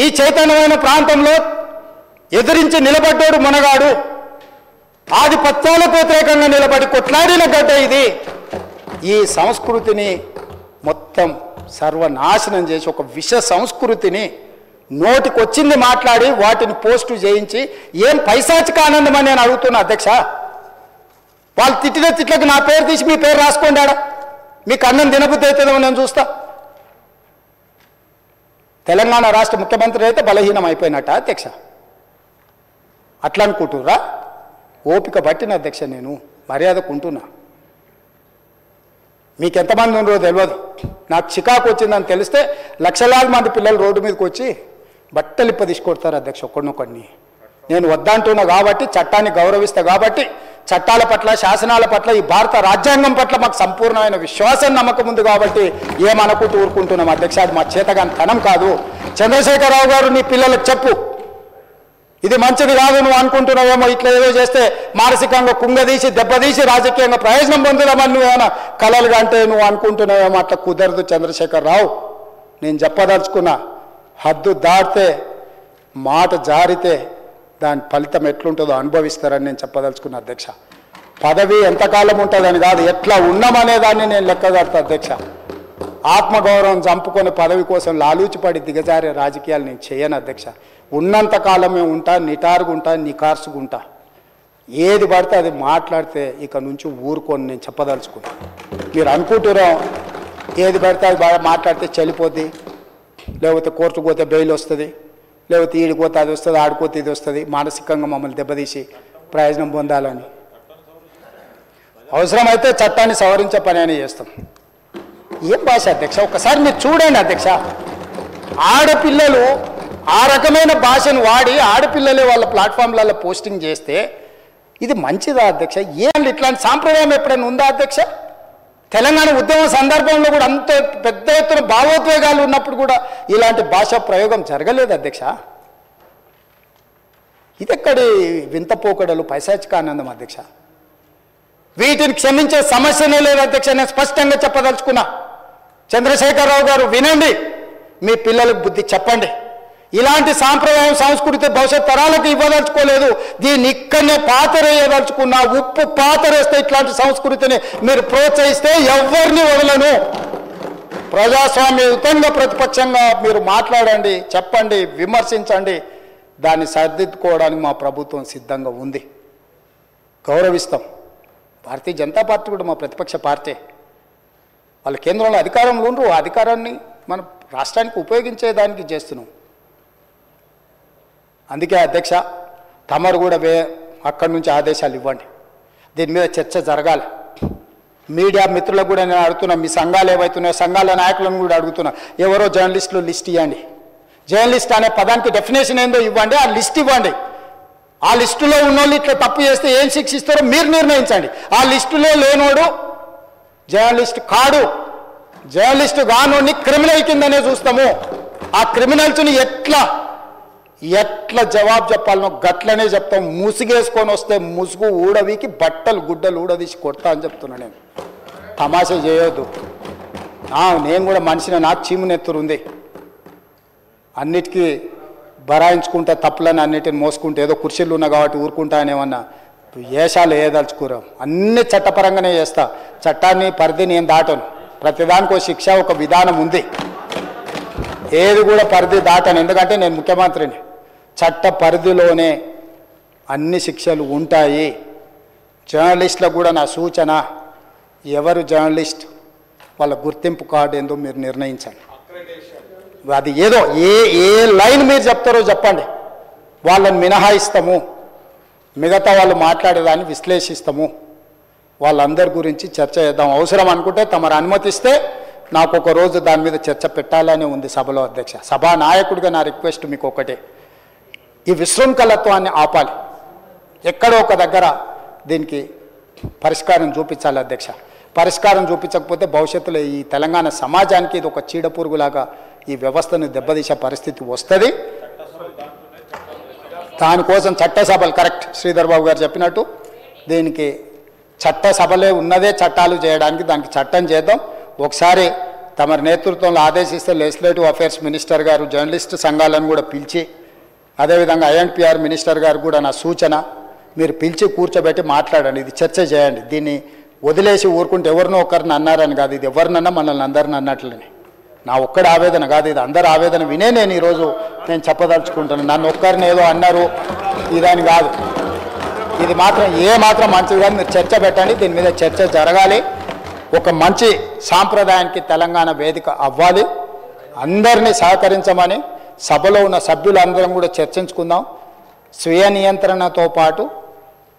ఈ చైతన్యమైన ప్రాంతంలో ఎదిరించి నిలబడ్డాడు మునగాడు. ఆధిపత్యాలకు వ్యతిరేకంగా నిలబడి కొట్లాడిన గడ్డ ఇది. ఈ సంస్కృతిని మొత్తం సర్వనాశనం చేసి ఒక విష సంస్కృతిని నోటికొచ్చింది మాట్లాడి వాటిని పోస్టు చేయించి ఏం పైశాచిక ఆనందం అని నేను అడుగుతున్నా అధ్యక్ష. వాళ్ళు తిట్టిన తిట్లకు నా పేరు తీసి మీ పేరు రాసుకోండాడా? మీకు అన్నం తినబుద్ధి అవుతుందేమో నేను చూస్తా. తెలంగాణ రాష్ట్ర ముఖ్యమంత్రి అయితే బలహీనం అయిపోయినట్ట అధ్యక్ష? అట్లా అనుకుంటురా? ఓపిక పట్టిన అధ్యక్ష, నేను మర్యాదకుంటున్నా. మీకు ఎంతమంది ఉన్నారో తెలియదు. నాకు చికాకు వచ్చిందని తెలిస్తే లక్షలాది మంది పిల్లలు రోడ్డు మీదకి వచ్చి బట్టలిప్ప తీసుకొడతారు అధ్యక్ష ఒక్కడినొక్కడిని. నేను వద్దంటున్నా కాబట్టి, చట్టాన్ని గౌరవిస్తా కాబట్టి, చట్టాల పట్ల శాసనాల పట్ల ఈ భారత రాజ్యాంగం పట్ల మాకు సంపూర్ణమైన విశ్వాసం నమ్మకం ఉంది కాబట్టి ఏమనుకుంటూ ఊరుకుంటున్నాం అధ్యక్ష. అది మా చేతగాని తనం కాదు. చంద్రశేఖరరావు గారు నీ పిల్లలకు చెప్పు, ఇది మంచిది కాదు, నువ్వు అనుకుంటున్నావేమో ఇట్లా ఏదో చేస్తే మానసికంగా కుంగదీసి దెబ్బతీసి రాజకీయంగా ప్రయోజనం పొందుదామని నువ్వేమైనా కలలుగా అంటే నువ్వు అనుకుంటున్నావేమో. అట్లా కుదరదు చంద్రశేఖరరావు. నేను చెప్పదలుచుకున్నా, హద్దు దాటితే మాట జారితే దాని ఫలితం ఎట్లుంటుందో అనుభవిస్తారని నేను చెప్పదలుచుకున్నా అధ్యక్ష. పదవి ఎంతకాలం ఉంటుందని కాదు, ఎట్లా ఉన్నామనేదాన్ని నేను లెక్కగడతా అధ్యక్ష. ఆత్మగౌరవం చంపుకొని పదవి కోసం లాలూచిపడి దిగజారే రాజకీయాలు నేను చేయను అధ్యక్ష. ఉన్నంతకాలమే ఉంటా, నిటారుగుంటా, నికార్సుగుంటా. ఏది పడితే అది మాట్లాడితే ఇక నుంచి ఊరుకొని నేను చెప్పదలుచుకున్నా. మీరు అనుకుంటున్నాం ఏది పడితే అది బాగా మాట్లాడితే చెల్లిపోద్ది, లేకపోతే కోర్టుకు పోతే బెయిల్ వస్తుంది, లేకపోతే ఈడిపోతే అది వస్తుంది, ఆడిపోతే ఇది వస్తుంది, మానసికంగా మమ్మల్ని దెబ్బతీసి ప్రయోజనం పొందాలని. అవసరమైతే చట్టాన్ని సవరించే పని అని చేస్తాం. ఏం భాష అధ్యక్ష? ఒకసారి మీరు చూడండి అధ్యక్ష. ఆడపిల్లలు ఆ రకమైన భాషను వాడి ఆడపిల్లలే వాళ్ళ ప్లాట్ఫామ్లలో పోస్టింగ్ చేస్తే ఇది మంచిదా అధ్యక్ష? ఏం ఇట్లాంటి సాంప్రదాయం ఎప్పుడైనా ఉందా అధ్యక్ష? తెలంగాణ ఉద్యమం సందర్భంలో కూడా అంత పెద్ద ఎత్తున భావోద్వేగాలు ఉన్నప్పుడు కూడా ఇలాంటి భాషా ప్రయోగం జరగలేదు అధ్యక్ష. ఇదెక్కడి వింత పోకడలు, పైశాచిక ఆనందం అధ్యక్ష. వీటిని క్షమించే సమస్యనే లేదు అధ్యక్ష. నేను స్పష్టంగా చెప్పదలుచుకున్నా. చంద్రశేఖరరావు గారు వినండి, మీ పిల్లలకు బుద్ధి చెప్పండి. ఇలాంటి సాంప్రదాయం సంస్కృతి భవిష్యత్ తరాలకు ఇవ్వదలుచుకోలేదు. దీన్ని ఇక్కడనే పాతరేయదలుచుకున్నా. ఉప్పు పాతరేస్తే ఇట్లాంటి సంస్కృతిని మీరు ప్రోత్సహిస్తే ఎవరిని వదలను. ప్రజాస్వామ్యయుతంగా ప్రతిపక్షంగా మీరు మాట్లాడండి, చెప్పండి, విమర్శించండి. దాన్ని సరిదిద్దుకోవడానికి మా ప్రభుత్వం సిద్ధంగా ఉంది. గౌరవిస్తాం. భారతీయ జనతా పార్టీ కూడా మా ప్రతిపక్ష పార్టీ. వాళ్ళ కేంద్రంలో అధికారంలో ఉండరు. ఆ అధికారాన్ని మన రాష్ట్రానికి ఉపయోగించేదానికి చేస్తున్నాం. అందుకే అధ్యక్ష, తమరు కూడా అక్కడి నుంచి ఆదేశాలు ఇవ్వండి. దీని మీద చర్చ జరగాలి. మీడియా మిత్రులకు కూడా నేను అడుగుతున్నా, మీ సంఘాలు ఏవైతున్నాయో సంఘాల నాయకులను కూడా అడుగుతున్నా, ఎవరో జర్నలిస్టులు లిస్ట్ ఇవ్వండి. జర్నలిస్ట్ అనే పదానికి డెఫినేషన్ ఏందో ఇవ్వండి, ఆ లిస్ట్ ఇవ్వండి. ఆ లిస్టులో ఉన్నోళ్ళు ఇట్లా తప్పు చేస్తే ఏం శిక్షిస్తారో మీరు నిర్ణయించండి. ఆ లిస్టులో లేనోడు జర్నలిస్ట్ కాడు. జర్నలిస్టు కానోడిని క్రిమినల్ కిందనే చూస్తాము. ఆ క్రిమినల్స్ని ఎట్లా జవాబు చెప్పాలనో గట్లనే చెప్తాం. ముసుగేసుకొని వస్తే ముసుగు ఊడవీకి బట్టలు గుడ్డలు ఊడదీసి కొడతా అని చెప్తున్నా. నేను తమాషా చేయొద్దు. నేను కూడా మనిషిని, నాకు చీమునెత్తురు ఉంది. అన్నిటికీ బరాయించుకుంటే తప్పులని అన్నిటిని మోసుకుంటే ఏదో కుర్చీలు ఉన్నా కాబట్టి ఊరుకుంటా అని ఏమన్నా వేషాలు వేయదలుచుకోరాం. అన్ని చట్టపరంగానే చేస్తా. చట్టాన్ని పరిధిని నేను దాటను. ప్రతిదానికి ఒక శిక్ష, ఒక విధానం ఉంది. ఏది కూడా పరిధి దాటను. ఎందుకంటే నేను ముఖ్యమంత్రిని. చట్ట పరిధిలోనే అన్ని శిక్షలు ఉంటాయి. జర్నలిస్టులకు కూడా నా సూచన, ఎవరు జర్నలిస్ట్ వాళ్ళ గుర్తింపు కార్డు ఏందో మీరు నిర్ణయించండి. అది ఏదో ఏ లైన్ మీరు చెప్తారో చెప్పండి. వాళ్ళని మినహాయిస్తాము, మిగతా వాళ్ళు మాట్లాడేదాన్ని విశ్లేషిస్తాము. వాళ్ళందరి గురించి చర్చ చేద్దాం. అవసరం అనుకుంటే తమరు అనుమతిస్తే నాకు ఒక రోజు దాని మీద చర్చ పెట్టాలని ఉంది సభలో అధ్యక్ష. సభా నాయకుడిగా నా రిక్వెస్ట్ మీకు ఒకటే, ఈ విశృంఖలత్వాన్ని ఆపాలి. ఎక్కడో ఒక దగ్గర దీనికి పరిష్కారం చూపించాలి అధ్యక్ష. పరిష్కారం చూపించకపోతే భవిష్యత్తులో ఈ తెలంగాణ సమాజానికి ఇది ఒక చీడపురుగులాగా ఈ వ్యవస్థను దెబ్బతీసే పరిస్థితి వస్తుంది. దానికోసం చట్టసభలు, కరెక్ట్ శ్రీధర్ బాబు గారు చెప్పినట్టు, దీనికి చట్టసభలే ఉన్నదే చట్టాలు చేయడానికి. దానికి చట్టం చేద్దాం. ఒకసారి తమ నేతృత్వంలో ఆదేశిస్తే లెజిస్లేటివ్ అఫేర్స్ మినిస్టర్ గారు జర్నలిస్ట్ సంఘాలను కూడా పిలిచి, అదేవిధంగా ఐఎన్పిఆర్ మినిస్టర్ గారు కూడా నా సూచన, మీరు పిలిచి కూర్చోబెట్టి మాట్లాడండి, ఇది చర్చ చేయండి. దీన్ని వదిలేసి ఊరుకుంటే ఎవరినో ఒకరిని అన్నారని కాదు, ఇది ఎవరినన్నా మనల్ని అందరిని అన్నట్లనే. నా ఒక్కడి ఆవేదన కాదు, ఇది అందరి ఆవేదన వినే నేను ఈరోజు చెప్పదలుచుకుంటాను. నన్ను ఒక్కరిని ఏదో అన్నారు ఇదని కాదు, ఇది మాత్రం మాత్రం మంచిది కాదు. మీరు చర్చ పెట్టండి, దీని మీద చర్చ జరగాలి. ఒక మంచి సాంప్రదాయానికి తెలంగాణ వేదిక అవ్వాలి. అందరినీ సహకరించమని సభలో ఉన్న సభ్యులందరం కూడా చర్చించుకుందాం. స్వీయ నియంత్రణతో పాటు